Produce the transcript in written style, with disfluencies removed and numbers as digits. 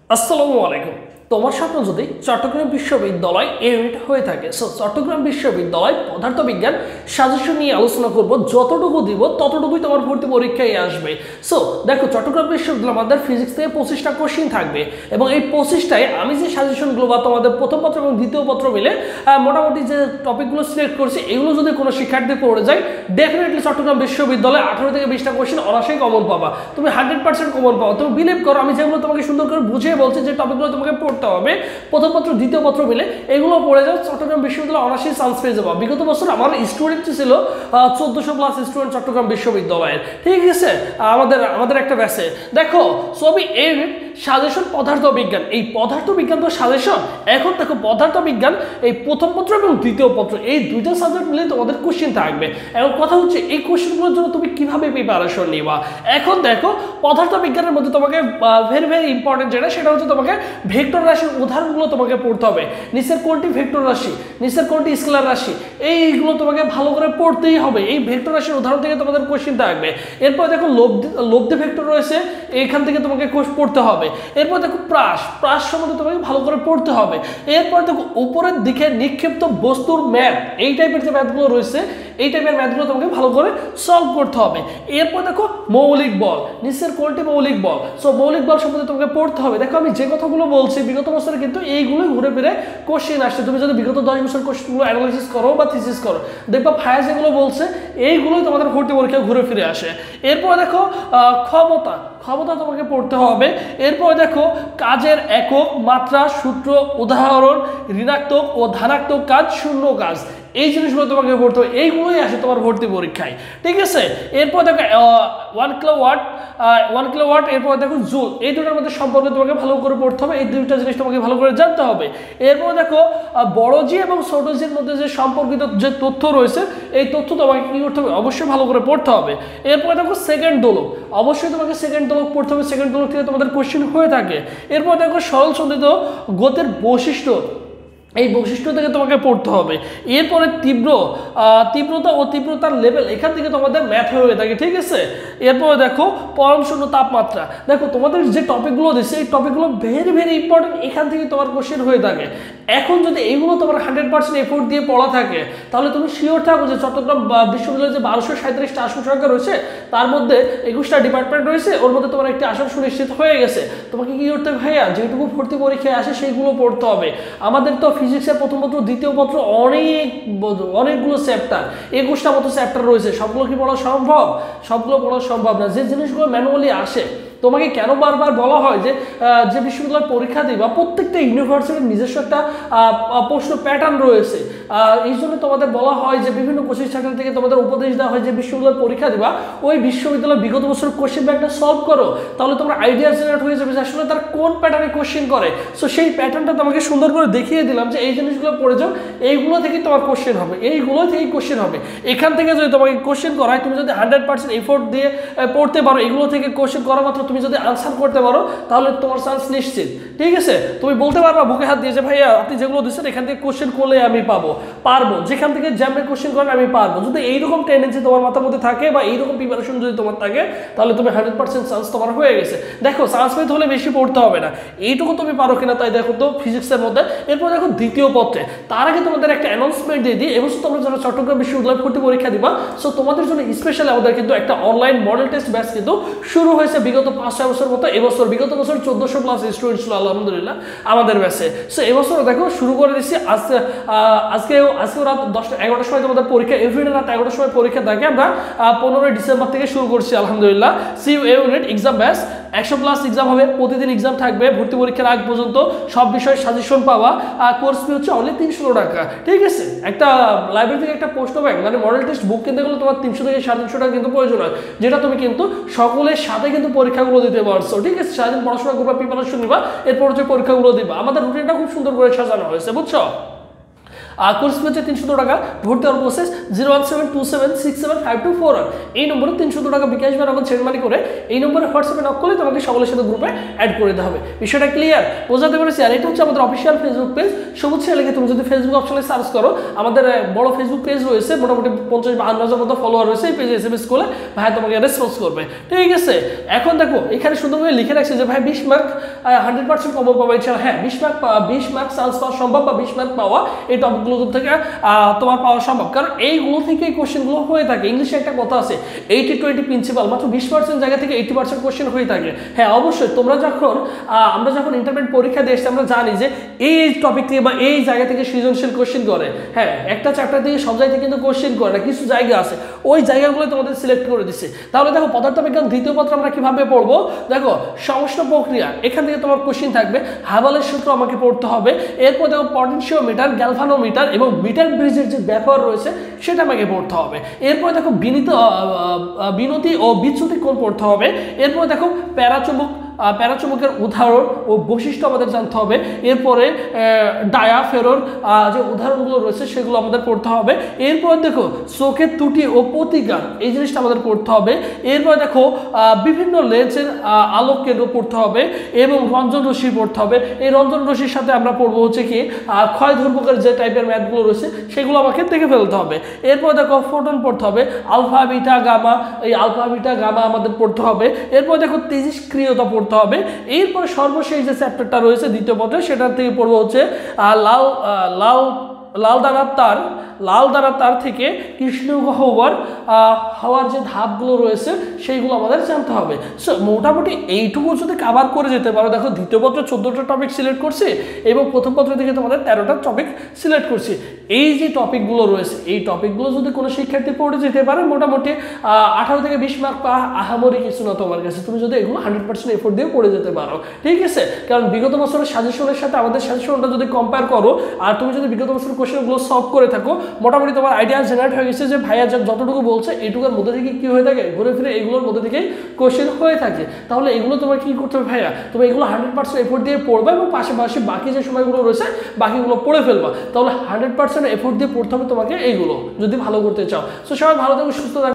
আসসালামু আলাইকুম। তোমার স্বপ্ন যদি চট্টগ্রাম বিশ্ববিদ্যালয় ইউনিট হয়ে থাকে, সো চট্টগ্রাম বিশ্ববিদ্যালয় পদার্থবিজ্ঞান সাজেশন নিয়ে আলোচনা করব। যতটুকু দিব ততটুকুই তোমার ভর্তি পরীক্ষায় আসবে। সো দেখো, চট্টগ্রাম বিশ্ববিদ্যালয় আমাদের ফিজিক্স থেকে 25টা কোশ্চিন থাকবে এবং এই 25টায় আমি যে সাজেশনগুলো বা তোমাদের প্রথম পত্র এবং দ্বিতীয় পত্র মিলে মোটামুটি যে টপিকগুলো সিলেক্ট করছি, এগুলো যদি কোনো শিক্ষার্থী পড়ে যায়, ডেফিনেটলি চট্টগ্রাম বিশ্ববিদ্যালয়ে 18 থেকে 20টা কোশ্চিন অনায়াসেই কমন পাবা। তুমি 100% কমন পাও। তুমি বিলিভ করো, আমি যেগুলো তোমাকে সুন্দর করে বুঝিয়ে বলছি, যে টপিকগুলো তোমাকে পড়তে হবে প্রথম পত্র দ্বিতীয় পত্র মিলে, এগুলো পড়ে যাও, চট্টগ্রাম বিশ্ববিদ্যালয় অনায়াসই চান্স পেয়ে যাবো। বিগত বছর আমার স্টুডেন্ট ছিল 1400+ স্টুডেন্ট চট্টগ্রাম বিশ্ববিদ্যালয়ের, ঠিক আছে, আমাদের একটা ব্যাচে। দেখো সবই এর সাজেশন পদার্থবিজ্ঞান, এই পদার্থবিজ্ঞান তো সাজেশন। এখন দেখো পদার্থবিজ্ঞান এই প্রথম পত্র এবং দ্বিতীয় পত্র, এই দুইটা সাবজেক্ট মিলে তোমাদের কোশ্চেন থাকবে। এখন কথা হচ্ছে এই কোশ্চেনগুলোর জন্য তুমি কিভাবে প্রিপারেশন নিবা। এখন দেখো পদার্থবিজ্ঞানের মধ্যে তোমাকে ভেরি ভেরি ইম্পর্টেন্ট সেটা হচ্ছে তোমাকে ভেক্টর রাশির উদাহরণগুলো তোমাকে পড়তে হবে। নিচের কোনটি ভেক্টর রাশি, নিচের কোনটি স্কেলার রাশি, এইগুলো তোমাকে ভালো করে পড়তেই হবে। এই ভেক্টর রাশির উদাহরণ থেকে তোমাদের কোশ্চেন থাকবে। এরপর দেখো লব্ধি ভেক্টর রয়েছে, এখান থেকে তোমাকে পড়তে হবে। এরপর দেখো প্রাস সম্বন্ধে তোমাকে ভালো করে পড়তে হবে। এরপর দেখো উপরের দিকে নিক্ষিপ্ত বস্তুর ম্যাথ, এই টাইপের যে ম্যাথগুলো রয়েছে, এই টাইপের ম্যাথগুলো তোমাকে ভালো করে সলভ করতে হবে। এরপর দেখো মৌলিক বল, নিচের কোনটি মৌলিক বল, সো মৌলিক বল সম্বন্ধে তোমাকে পড়তে হবে। দেখো আমি যে কথাগুলো বলছি বিগত বছরে কিন্তু এইগুলোই ঘুরে ফিরে কোশ্চেন আসছে। তুমি যদি বিগত 10 বছর কোশ্চেনগুলো অ্যানালাইসিস করো বা থিসিস করো, দেখবা ফায়ার যেগুলো বলছে এইগুলোই তোমাদের ভর্তি পরীক্ষায় ঘুরে ফিরে আসে। এরপর দেখো ক্ষমতা তোমাকে পড়তে হবে। এরপর দেখো কাজের একক, মাত্রা, সূত্র, উদাহরণ, ঋণাত্মক ও ধনাত্মক কাজ, শূন্য কাজ, এই জিনিসগুলো তোমাকে পড়তে হবে। এইগুলোই আসে তোমার ভর্তি পরীক্ষায়, ঠিক আছে। এরপর দেখো 1 কিলোওয়াট, এরপর দেখো জুল, এই দুটোর মধ্যে সম্পর্কে তোমাকে ভালো করে পড়তে হবে। এই দুইটা জিনিস তোমাকে ভালো করে জানতে হবে। এরপর দেখো বড় জি এবং ছোট জির মধ্যে যে সম্পর্কিত যে তথ্য রয়েছে, এই তথ্য তোমাকে কি করতে হবে, অবশ্যই ভালো করে পড়তে হবে। এরপর দেখো সেকেন্ড দোলক, অবশ্যই তোমাকে সেকেন্ড দোলক পড়তে হবে। সেকেন্ড দোলক থেকে তোমাদের কোশ্চেন হয়ে থাকে। এরপর দেখো সরল সন্ধিত গতির বৈশিষ্ট্য, এই বৈশিষ্ট্য থেকে তোমাকে পড়তে হবে। এরপরে তীব্রতা ও তীব্রতার লেভেল, এখান থেকে তোমাদের ম্যাথ হয়ে থাকে, ঠিক আছে। এরপরে দেখো পরম শূন্য তাপমাত্রা, দেখো তোমাদের যে টপিকগুলো দিচ্ছে এই টপিকগুলো ভেরি ভেরি ইম্পর্টেন্ট, এখান থেকে তোমার কোশ্চেন হয়ে থাকে। এখন যদি এইগুলো তোমার 100% এফোর্ট দিয়ে পড়া থাকে, তাহলে তুমি শিওর থাকো যে চট্টগ্রাম বিশ্ববিদ্যালয়ে যে 1237টা আসন সংখ্যা রয়েছে, তার মধ্যে 21টা ডিপার্টমেন্ট রয়েছে, ওর মধ্যে তোমার একটি আসন সুনিশ্চিত হয়ে গেছে। তোমাকে কি করতে হবে ভাইয়া, যেটুকু ভর্তি পরীক্ষায় আসে সেইগুলো পড়তে হবে। আমাদের তো ফিজিক্সের প্রথম পত্র দ্বিতীয় পত্র অনেকগুলো চ্যাপ্টার, 21টা মতো চ্যাপ্টার রয়েছে। সবগুলো কি পড়া সম্ভব? সবগুলো পড়া সম্ভব না। যে জিনিসগুলো ম্যানুয়ালি আসে, তোমাকে কেন বারবার বলা হয় যে বিশ্ববিদ্যালয় পরীক্ষা দিবা, প্রত্যেকটা ইউনিভার্সিটির নিজস্ব একটা প্রশ্ন প্যাটার্ন রয়েছে। এই জন্য তোমাদের বলা হয় যে বিভিন্ন কোচিং সেন্টার থেকে তোমাদের উপদেশ দেওয়া হয় যে বিশ্ববিদ্যালয় পরীক্ষা দিবা, ওই বিশ্ববিদ্যালয় বিগত বছর কোশ্চেন ব্যাংকটা সলভ করো, তাহলে তোমরা আইডিয়া জেনারেট হয়ে যাবে যে আসলে তার কোন প্যাটার্নে কোশ্চেন করে। সো সেই প্যাটার্নটা তোমাকে সুন্দর করে দেখিয়ে দিলাম যে এই জিনিসগুলো পড়ে যাও, এইগুলো থেকেই তোমার কোশ্চেন হবে, এইগুলো থেকেই কোশ্চেন হবে। এখান থেকে যদি তোমাকে কোশ্চেন করায়, তুমি যদি 100% এফোর্ট দিয়ে পড়তে পারো, এগুলো থেকে কোশ্চেন করা মাত্র তুমি যদি আনসার করতে পারো, তাহলে তোমার চান্স নিশ্চিত, ঠিক আছে। তুমি বলতে পারবা বুকে হাত দিয়ে যে ভাইয়া আপনি যেগুলো দিচ্ছেন এখান থেকে কোশ্চেন করলে আমি পারবো, যেখান থেকে জ্যামে কোশ্চেন করেন আমি পারবো। যদি এইরকম টেন্ডেন্সি তোমার মাথার মধ্যে থাকে বা এইরকম প্রিপারেশন যদি তোমার থাকে, তাহলে তুমি 100% চান্স তোমার হয়ে গেছে। দেখো চান্স পেতে হলে বেশি পড়তে হবে না, এইটুকু তুমি পারো কিনা তাই দেখো তো ফিজিক্সের মধ্যে। এরপর দেখো দ্বিতীয় পত্রে, তার আগে তোমাদের একটা অ্যানাউন্সমেন্ট দিয়ে দিই, এবছর তোমরা যারা চট্টগ্রাম বিশ্ববিদ্যালয় ভর্তি পরীক্ষা দিবা, সো তোমাদের জন্য স্পেশালি আমাদের কিন্তু একটা অনলাইন মডেল টেস্ট ব্যাচ কিন্তু শুরু হয়েছে। বিগত 5-6 বছর মতো এবছর, বিগত বছর 1400+ স্টুডেন্ট ছিল আলহামদুলিল্লাহ আমাদের ব্যাচে। সো এবছর দেখো শুরু করে দিচ্ছি। আজকে রাত 11টার সময় তোমাদের পরীক্ষা, এভরিডে রাত 11টার সময় পরীক্ষা থাকে। আমরা 15 ডিসেম্বর থেকে শুরু করছি আলহামদুলিল্লাহ। CU unit exam batch 100+ exam হবে, প্রতিদিন এক্সাম থাকবে। ভর্তি পরীক্ষার আগ পর্যন্ত সব বিষয়ে সাজেশন পাওয়া। কোর্স ফি হচ্ছে অনলি 300 টাকা, ঠিক আছে। একটা লাইব্রেরি থেকে একটা প্রশ্ন ব্যাংক মানে মডেল টেস্ট বুক কিনতে গেলে তোমার 300 থেকে 350 টাকা কিন্তু প্রয়োজন হয়, যেটা তুমি কিন্তু সকলের সাথে কিন্তু পরীক্ষাগুলো দিতে পারছো, ঠিক আছে। সারাদিন পড়াশোনা করবা, প্রিপারেশন নিবা, এরপর যে পরীক্ষাগুলো দিবা। আমাদের রুটিনটা খুব সুন্দর করে সাজানো হয়েছে, বুঝছো। কোর্স ফি হচ্ছে 300 টাকা, ভর্তি হওয়ার প্রসেস 01727675241, এই নম্বরে 300 টাকা বিকাশ বা নগদ সেন্ড মানি করে এই নম্বরে হোয়াটসঅ্যাপে নক করলে তোমাকে সকলের সাথে গ্রুপে অ্যাড করে দিতে হবে। বিষয়টা ক্লিয়ার, বোঝাতে পেরেছি? আর এটা হচ্ছে আমাদের অফিসিয়াল ফেসবুক পেজ, সবুজ ছেলে লিখে তুমি যদি ফেসবুক অপশনে সার্চ করো, আমাদের বড় ফেসবুক পেজ রয়েছে, মোটামুটি 50-52 মতো ফলোয়ার রয়েছে, এই পেজে এসএমএস করলে ভাই তোমাকে রেসপন্স করবে, ঠিক আছে? এখন দেখো এখানে সুন্দরভাবে লিখে রাখছে যে ভাই 20 মার্ক 100% কমন পাবে ইনশাআল্লাহ। হ্যাঁ, 20 মার্ক চান্স পাওয়া সম্ভব বা 20 মার্ক পাওয়া এই টপিকগুলো থেকে তোমার পাওয়া সম্ভব, কারণ এইগুলো থেকে এই কোশ্চেনগুলো হয়ে থাকে। ইংলিশে একটা কথা আছে 80-20 প্রিন্সিপাল, মাত্র 20% জায়গা থেকে 80% কোশ্চেন হয়ে থাকে। হ্যাঁ অবশ্যই, আমরা যখন ইন্টারমিডিয়েট পরীক্ষা দিয়ে এসেছি আমরা জানি যে এই টপিক থেকে বা এই জায়গা থেকে সৃজনশীল কোশ্চেন করে। হ্যাঁ, একটা চ্যাপ্টার থেকে সব জায়গা থেকে কিন্তু কোশ্চেন করে না, কিছু জায়গা আছে ওই জায়গাগুলো তোমাদের সিলেক্ট করে দিচ্ছে। তাহলে দেখো পদার্থবিজ্ঞান দ্বিতীয় পত্র আমরা কিভাবে পড়বো, দেখো সমষ্ণ প্রক্রিয়া, এখান থেকে তোমার কোশ্চেন থাকবে, হাবালের সূত্র আমাকে পড়তে হবে, এরপর দেখো পটেনশিওমিটার, গ্যালভানোমিটার এবং মিটার ব্রিজের যে ব্যবহার রয়েছে সেটা আমাকে পড়তে হবে। এরপর দেখো বিনতি ও বিচ্যুতি কোণ পড়তে হবে। এরপর দেখো প্যারাচুম্বকের উদাহরণ ও বৈশিষ্ট্য আমাদের জানতে হবে। এরপরে ডায়াফেরোর যে উদাহরণগুলো রয়েছে সেগুলো আমাদের পড়তে হবে। এরপর দেখো চোখের ত্রুটি ও প্রতিকার, এই জিনিসটা আমাদের পড়তে হবে। এরপর দেখো বিভিন্ন লেন্সের আলোক কেন্দ্র পড়তে হবে এবং রঞ্জন রশ্মি পড়তে হবে। এই রঞ্জন রশ্মির সাথে আমরা পড়বো হচ্ছে কি ক্ষয় ধ্রুবকের যে টাইপের ম্যাথগুলো রয়েছে সেগুলো আমাকে দেখে ফেলতে হবে। এরপর দেখো ফোটন পড়তে হবে, আলফা বিটা গামা, এই আলফা বিটা গামা আমাদের পড়তে হবে। এরপর দেখো তেজস্ক্রিয়তা পড়তে হবে। এরপরে সর্বশেষ যে চ্যাপ্টারটা রয়েছে দ্বিতীয় পত্রে সেটার থেকে পড়বো হচ্ছে লাল দানার তার থেকে কৃষ্ণ হওয়ার যে ধাপগুলো রয়েছে সেইগুলো আমাদের জানতে হবে। সো মোটামুটি এইটুকু যদি কাভার করে যেতে পারো, দেখো দ্বিতীয় পত্র 14টা টপিক সিলেক্ট করছি এবং প্রথম পত্র থেকে তোমাদের 13টা টপিক সিলেক্ট করছি। এই যে টপিকগুলো রয়েছে এই টপিকগুলো যদি কোনো শিক্ষার্থী পড়ে যেতে পারে, মোটামুটি 18 থেকে 20 মার্ক পাওয়া আহামরি কিছু না তোমার কাছে, তুমি যদি এগুলো 100% এফোর্ট দিয়ে পড়ে যেতে পারো, ঠিক আছে? কারণ বিগত বছরের সাজেশনের সাথে আমাদের সাজেশনটা যদি কম্পেয়ার করো আর তুমি যদি বিগত বছরের কোশ্চেনগুলো সলভ করে থাকো, মোটামুটি তোমার আইডিয়া জেনারেট হয়ে গেছে যে ভাইয়া যতটুকু বলছে এইটুকুর মধ্যে থেকে কি হয়ে থাকে, ঘুরে ফিরে এগুলোর মধ্যে থেকেই কোশ্চেন হয়ে থাকে। তাহলে এগুলো তোমার কি করতে হবে ভাইয়া, তুমি এগুলো 100% এফোর্ট দিয়ে পড়বে এবং পাশাপাশি বাকি যে সময়গুলো রয়েছে বাকিগুলো পড়ে ফেলবা। তাহলে 100% এফোর্ট দিয়ে পড়তে হবে তোমাকে এইগুলো যদি ভালো করতে চাও। সো সবাই ভালো থাকো, সুস্থ থাকো।